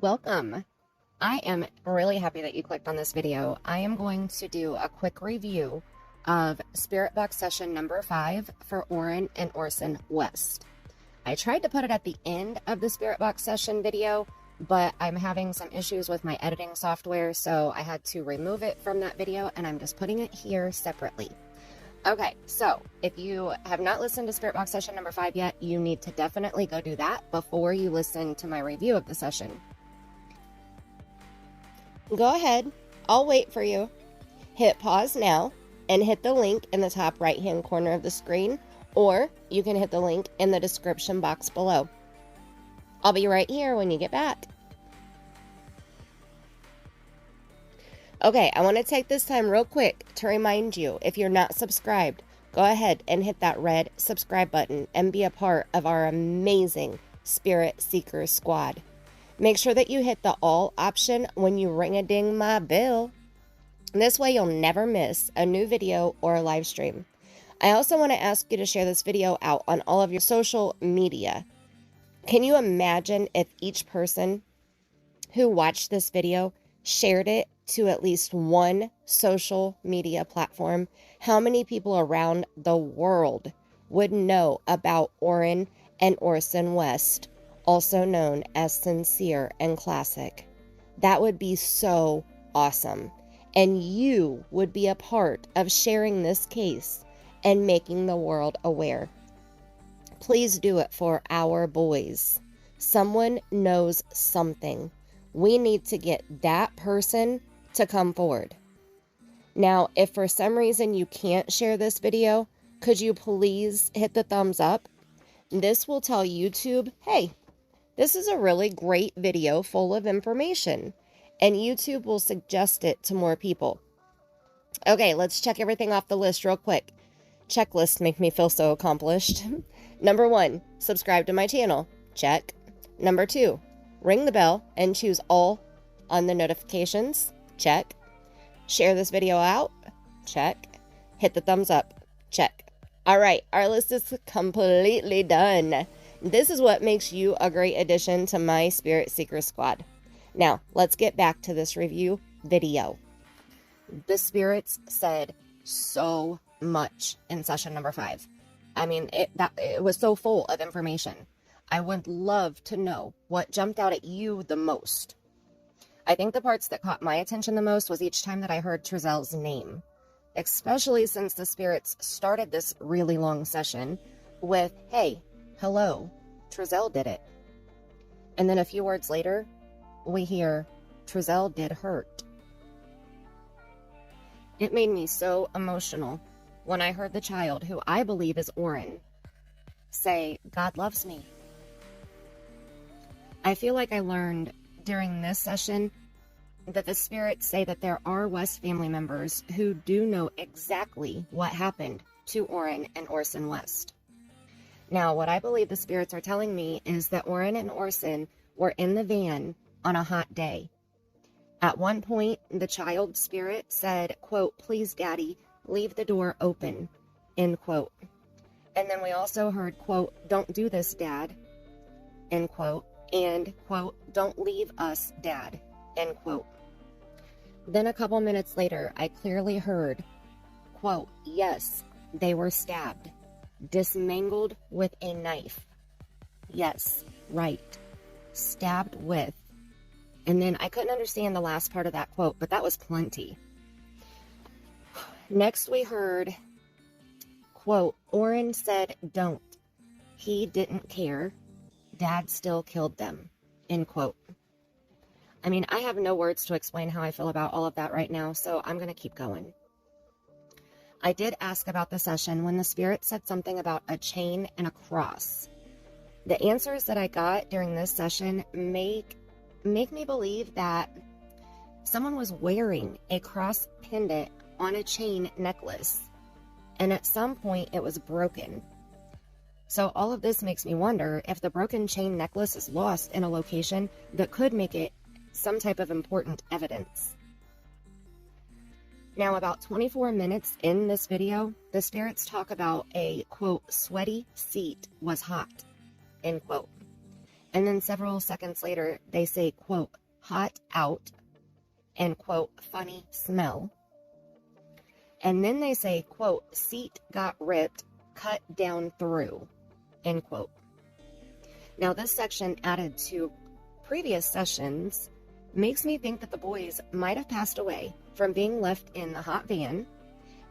Welcome. I am really happy that you clicked on this video. I am going to do a quick review of Spirit Box session number 5 for Orrin and Orson West. I tried to put it at the end of the Spirit Box session video, but I'm having some issues with my editing software, so I had to remove it from that video, and I'm just putting it here separately. Okay, so if you have not listened to Spirit Box session number 5 yet, you need to definitely go do that before you listen to my review of the session. Go ahead, I'll wait for you. Hit pause now and hit the link in the top right hand corner of the screen, or you can hit the link in the description box below. I'll be right here when you get back. Okay, I want to take this time real quick to remind you, if you're not subscribed, go ahead and hit that red subscribe button and be a part of our amazing Spirit Seekers squad. Make sure that you hit the all option when you ring-a-ding my bell. This way you'll never miss a new video or a live stream. I also want to ask you to share this video out on all of your social media. Can you imagine if each person who watched this video shared it to at least one social media platform? How many people around the world would know about Orrin and Orson West, also known as Sincere and Classic? That would be so awesome. And you would be a part of sharing this case and making the world aware. Please do it for our boys. Someone knows something. We need to get that person to come forward. Now, if for some reason you can't share this video, could you please hit the thumbs up? This will tell YouTube, hey, this is a really great video full of information, and YouTube will suggest it to more people. Okay, let's check everything off the list real quick. Checklists make me feel so accomplished. Number 1, subscribe to my channel. Check. Number 2, ring the bell and choose all on the notifications. Check. Share this video out. Check. Hit the thumbs up. Check. All right, our list is completely done. This is what makes you a great addition to my Spirit Seeker squad. Now, let's get back to this review video. The spirits said so much in session number 5. I mean, it was so full of information. I would love to know what jumped out at you the most. I think the parts that caught my attention the most was each time that I heard Trezel's name, especially since the spirits started this really long session with, hey, hello, Trezel did it. And then a few words later, we hear, Trezel did hurt. It made me so emotional when I heard the child, who I believe is Orrin, say, God loves me. I feel like I learned during this session that the spirits say that there are West family members who do know exactly what happened to Orrin and Orson West. Now, what I believe the spirits are telling me is that Orrin and Orson were in the van on a hot day. At one point, the child spirit said, quote, please, Daddy, leave the door open, end quote. And then we also heard, quote, don't do this, Dad, end quote, and, quote, don't leave us, Dad, end quote. Then a couple minutes later, I clearly heard, quote, yes, they were stabbed, dismangled with a knife. Yes, right, stabbed with. And then I couldn't understand the last part of that quote, but that was plenty. Next we heard, quote, Orrin said don't. He didn't care. Dad still killed them, end quote. I mean, I have no words to explain how I feel about all of that right now, so I'm going to keep going. I did ask about the session when the spirit said something about a chain and a cross. The answers that I got during this session make me believe that someone was wearing a cross pendant on a chain necklace, and at some point it was broken. So all of this makes me wonder if the broken chain necklace is lost in a location that could make it some type of important evidence. Now, about 24 minutes in this video, the spirits talk about a, quote, sweaty seat was hot, end quote. And then several seconds later, they say, quote, hot out, and quote, funny smell. And then they say, quote, seat got ripped, cut down through, end quote. Now, this section added to previous sessions makes me think that the boys might have passed away from being left in the hot van.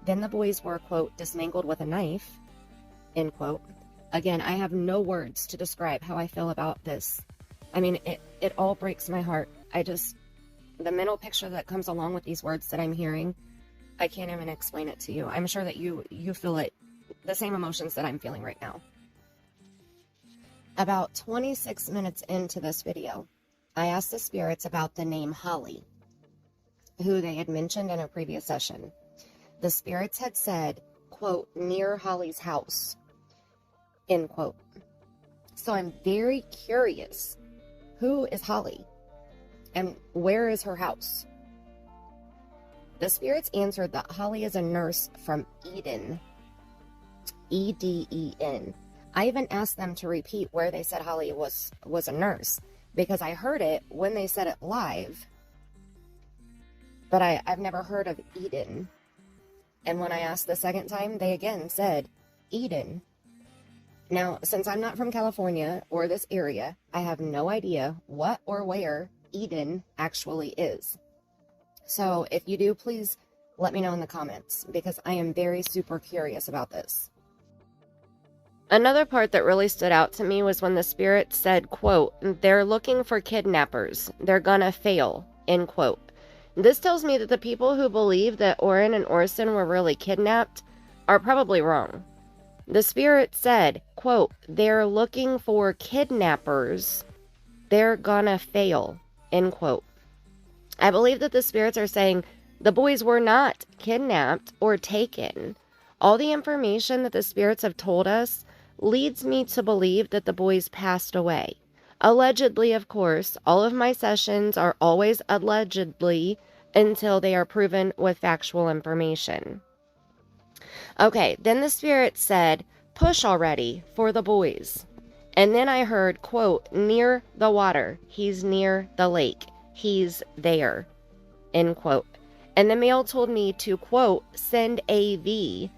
Then the boys were, quote, dismangled with a knife, end quote. Again, I have no words to describe how I feel about this. I mean, it all breaks my heart. The mental picture that comes along with these words that I'm hearing, I can't even explain it to you. I'm sure that you feel it, the same emotions that I'm feeling right now. About 26 minutes into this video, I asked the spirits about the name Holly, who they had mentioned in a previous session. The spirits had said, quote, near Holly's house, end quote. So I'm very curious, who is Holly and where is her house? The spirits answered that Holly is a nurse from Eden, E-D-E-N. I even asked them to repeat where they said Holly was a nurse, because I heard it when they said it live, but I've never heard of Eden. And when I asked the second time, they again said Eden. Now, since I'm not from California or this area, I have no idea what or where Eden actually is. So if you do, please let me know in the comments, because I am very super curious about this. Another part that really stood out to me was when the spirit said, quote, they're looking for kidnappers. They're gonna fail, end quote. This tells me that the people who believe that Orrin and Orson were really kidnapped are probably wrong. The spirit said, quote, they're looking for kidnappers. They're gonna fail, end quote. I believe that the spirits are saying the boys were not kidnapped or taken. All the information that the spirits have told us leads me to believe that the boys passed away. Allegedly, of course. All of my sessions are always allegedly until they are proven with factual information. Okay, then the spirit said, push already for the boys. And then I heard, quote, near the water. He's near the lake. He's there, end quote. And the male told me to, quote, send AV,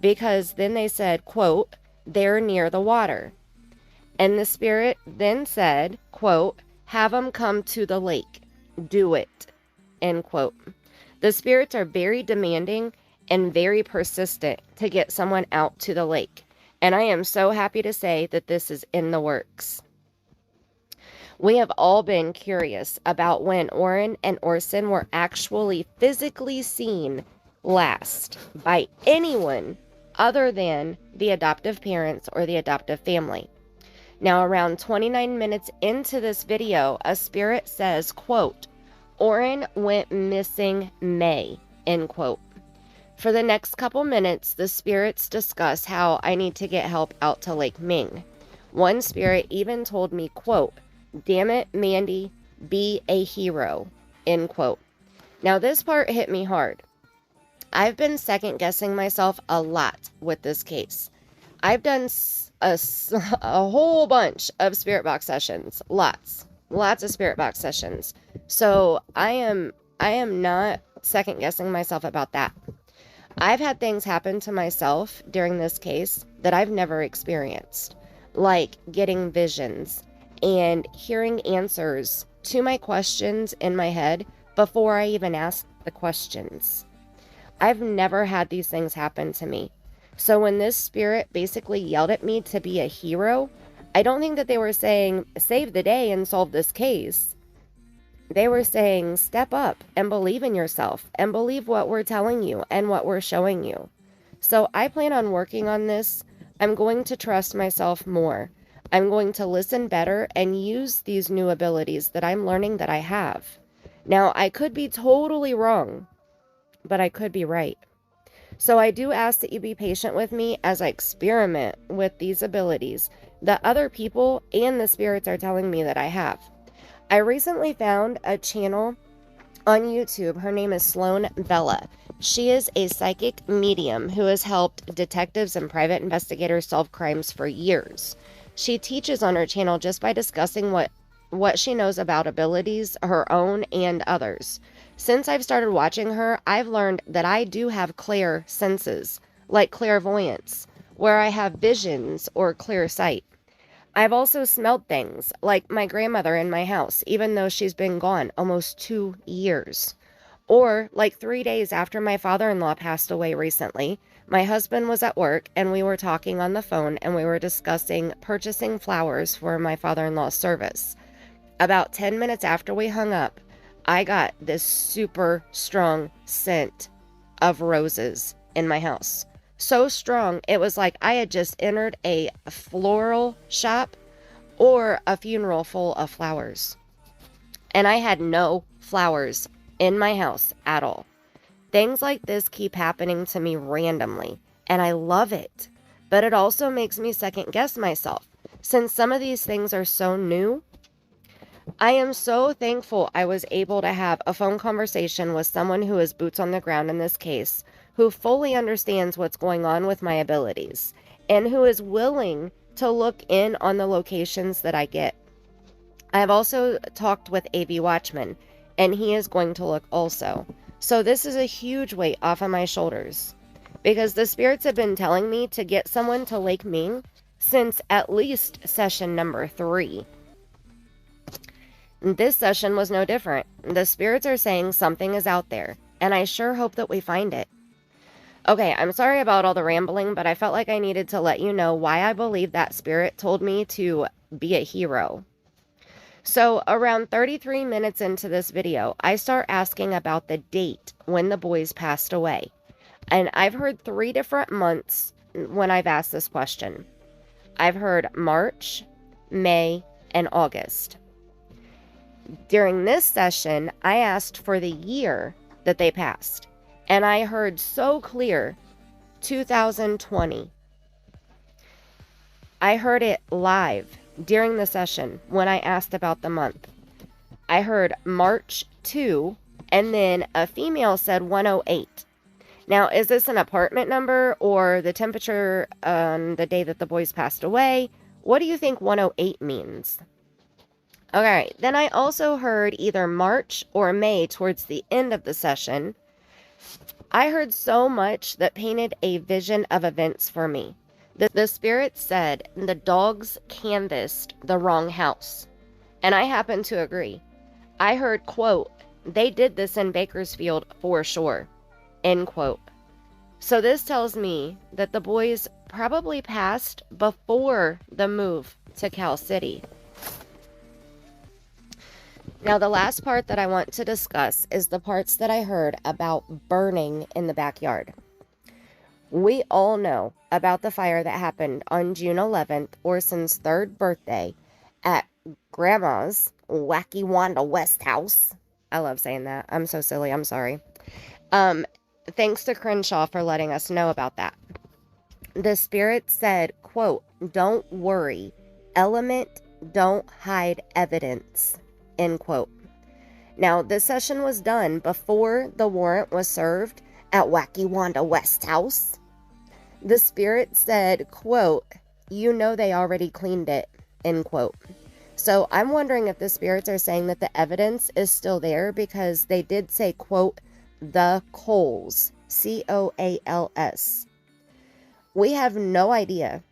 because then they said, quote, they're near the water. And the spirit then said, quote, have them come to the lake. Do it, end quote. The spirits are very demanding and very persistent to get someone out to the lake. And I am so happy to say that this is in the works. We have all been curious about when Orrin and Orson were actually physically seen last by anyone other than the adoptive parents or the adoptive family. Now, around 29 minutes into this video, a spirit says, quote, Orrin went missing May, end quote. For the next couple minutes, the spirits discuss how I need to get help out to Lake Ming. One spirit even told me, quote, damn it, Mandy, be a hero, end quote. Now, this part hit me hard. I've been second guessing myself a lot with this case. I've done a whole bunch of spirit box sessions, lots of spirit box sessions. So I am not second guessing myself about that. I've had things happen to myself during this case that I've never experienced, like getting visions and hearing answers to my questions in my head before I even asked the questions. I've never had these things happen to me. So when this spirit basically yelled at me to be a hero, I don't think that they were saying, save the day and solve this case. They were saying, step up and believe in yourself and believe what we're telling you and what we're showing you. So I plan on working on this. I'm going to trust myself more. I'm going to listen better and use these new abilities that I'm learning that I have. Now, I could be totally wrong, but I could be right. So I do ask that you be patient with me as I experiment with these abilities that other people and the spirits are telling me that I have. I recently found a channel on YouTube. Her name is Sloan Bella. She is a psychic medium who has helped detectives and private investigators solve crimes for years. She teaches on her channel just by discussing what she knows about abilities, her own and others. Since I've started watching her, I've learned that I do have clear senses, like clairvoyance, where I have visions or clear sight. I've also smelled things, like my grandmother in my house, even though she's been gone almost 2 years. Or like 3 days after my father-in-law passed away recently, my husband was at work and we were talking on the phone and we were discussing purchasing flowers for my father-in-law's service. About 10 minutes after we hung up, I got this super strong scent of roses in my house. So strong, it was like I had just entered a floral shop or a funeral full of flowers. And I had no flowers in my house at all. Things like this keep happening to me randomly, and I love it. But it also makes me second guess myself. Since some of these things are so new, I am so thankful I was able to have a phone conversation with someone who is boots on the ground in this case, who fully understands what's going on with my abilities, and who is willing to look in on the locations that I get. I have also talked with AV Watchman, and he is going to look also. So this is a huge weight off of my shoulders, because the spirits have been telling me to get someone to Lake Ming since at least session number 3. This session was no different. The spirits are saying something is out there, and I sure hope that we find it. Okay, I'm sorry about all the rambling, but I felt like I needed to let you know why I believe that spirit told me to be a hero. So around 33 minutes into this video, I start asking about the date when the boys passed away. And I've heard 3 different months when I've asked this question. I've heard March, May, and August. During this session, I asked for the year that they passed, and I heard so clear, 2020. I heard it live during the session when I asked about the month. I heard March 2, and then a female said 108. Now, is this an apartment number or the temperature on the day that the boys passed away? What do you think 108 means? Okay, then I also heard either March or May towards the end of the session. I heard so much that painted a vision of events for me. The spirit said the dogs canvassed the wrong house. And I happen to agree. I heard, quote, they did this in Bakersfield for sure, end quote. So this tells me that the boys probably passed before the move to Cal City. Now, the last part that I want to discuss is the parts that I heard about burning in the backyard. We all know about the fire that happened on June 11th, Orson's 3rd birthday, at Grandma's Wacky Wanda West house. I love saying that. I'm so silly. I'm sorry. Thanks to Crenshaw for letting us know about that. The spirit said, quote, don't worry. Element, don't hide evidence. End quote. Now, this session was done before the warrant was served at Wacky Wanda West house. The spirit said, quote, you know they already cleaned it, end quote. So I'm wondering if the spirits are saying that the evidence is still there because they did say, quote, the coals, C-O-A-L-S. We have no idea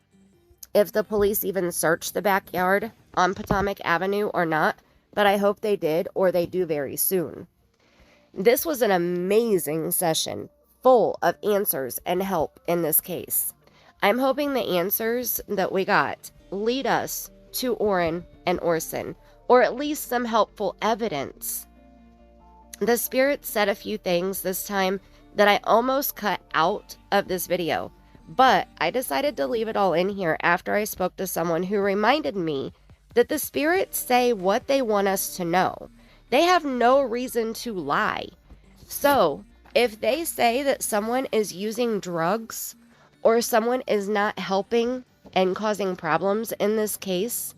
if the police even searched the backyard on Potomac Avenue or not, but I hope they did, or they do very soon. This was an amazing session, full of answers and help in this case. I'm hoping the answers that we got lead us to Orrin and Orson, or at least some helpful evidence. The spirit said a few things this time that I almost cut out of this video, but I decided to leave it all in here after I spoke to someone who reminded me that the spirits say what they want us to know. They have no reason to lie. So, if they say that someone is using drugs or someone is not helping and causing problems in this case,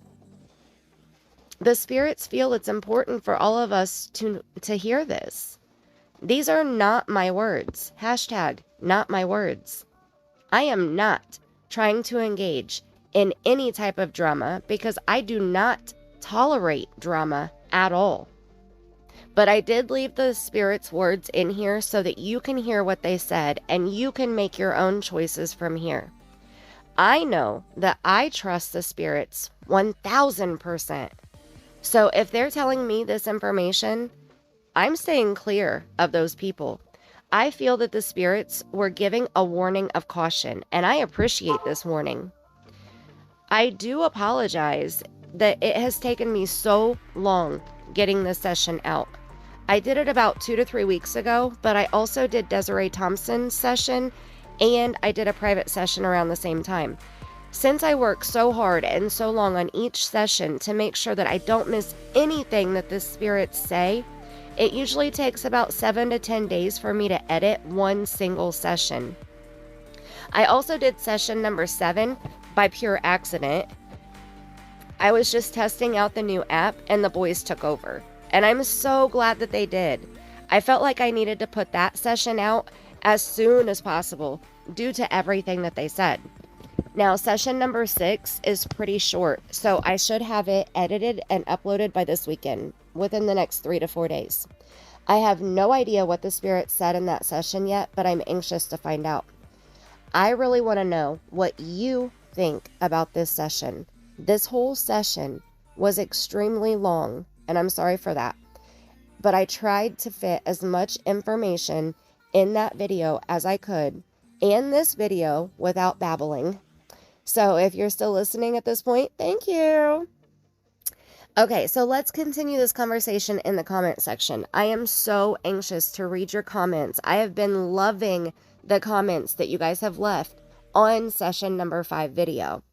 the spirits feel it's important for all of us to hear this. These are not my words. Hashtag not my words. I am not trying to engage in any type of drama because I do not tolerate drama at all. But I did leave the Spirit's words in here so that you can hear what they said and you can make your own choices from here. I know that I trust the Spirits 1000%. So if they're telling me this information, I'm staying clear of those people. I feel that the Spirits were giving a warning of caution, and I appreciate this warning. I do apologize that it has taken me so long getting this session out. I did it about 2 to 3 weeks ago, but I also did Desiree Thompson's session, and I did a private session around the same time. Since I work so hard and so long on each session to make sure that I don't miss anything that the Spirits say, it usually takes about 7 to 10 days for me to edit one single session. I also did session number 7 by pure accident. I was just testing out the new app and the boys took over. And I'm so glad that they did. I felt like I needed to put that session out as soon as possible due to everything that they said. Now, session number 6 is pretty short, so I should have it edited and uploaded by this weekend, within the next 3 to 4 days. I have no idea what the Spirit said in that session yet, but I'm anxious to find out. I really want to know what you think about this session. This whole session was extremely long, and I'm sorry for that. But I tried to fit as much information in that video as I could, and this video without babbling. So if you're still listening at this point, thank you. Okay, so let's continue this conversation in the comment section. I am so anxious to read your comments. I have been loving the comments that you guys have left on session number 5 video.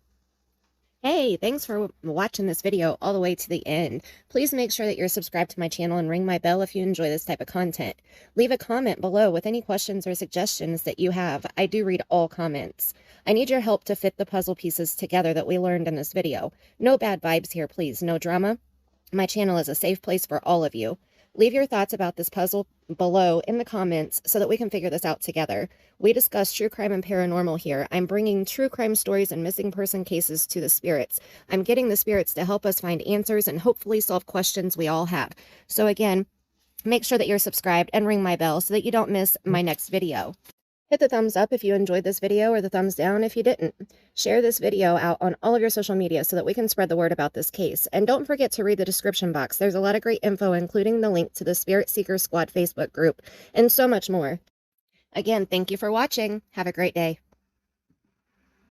Hey, thanks for watching this video all the way to the end. Please make sure that you're subscribed to my channel and ring my bell if you enjoy this type of content. Leave a comment below with any questions or suggestions that you have. I do read all comments. I need your help to fit the puzzle pieces together that we learned in this video. No bad vibes here, please. No drama. My channel is a safe place for all of you. Leave your thoughts about this puzzle below in the comments so that we can figure this out together. We discuss true crime and paranormal here. I'm bringing true crime stories and missing person cases to the Spirits. I'm getting the Spirits to help us find answers and hopefully solve questions we all have. So again, make sure that you're subscribed and ring my bell so that you don't miss my next video. Hit the thumbs up if you enjoyed this video or the thumbs down if you didn't. Share this video out on all of your social media so that we can spread the word about this case. And don't forget to read the description box. There's a lot of great info, including the link to the Spirit Seeker Squad Facebook group and so much more. Again, thank you for watching. Have a great day.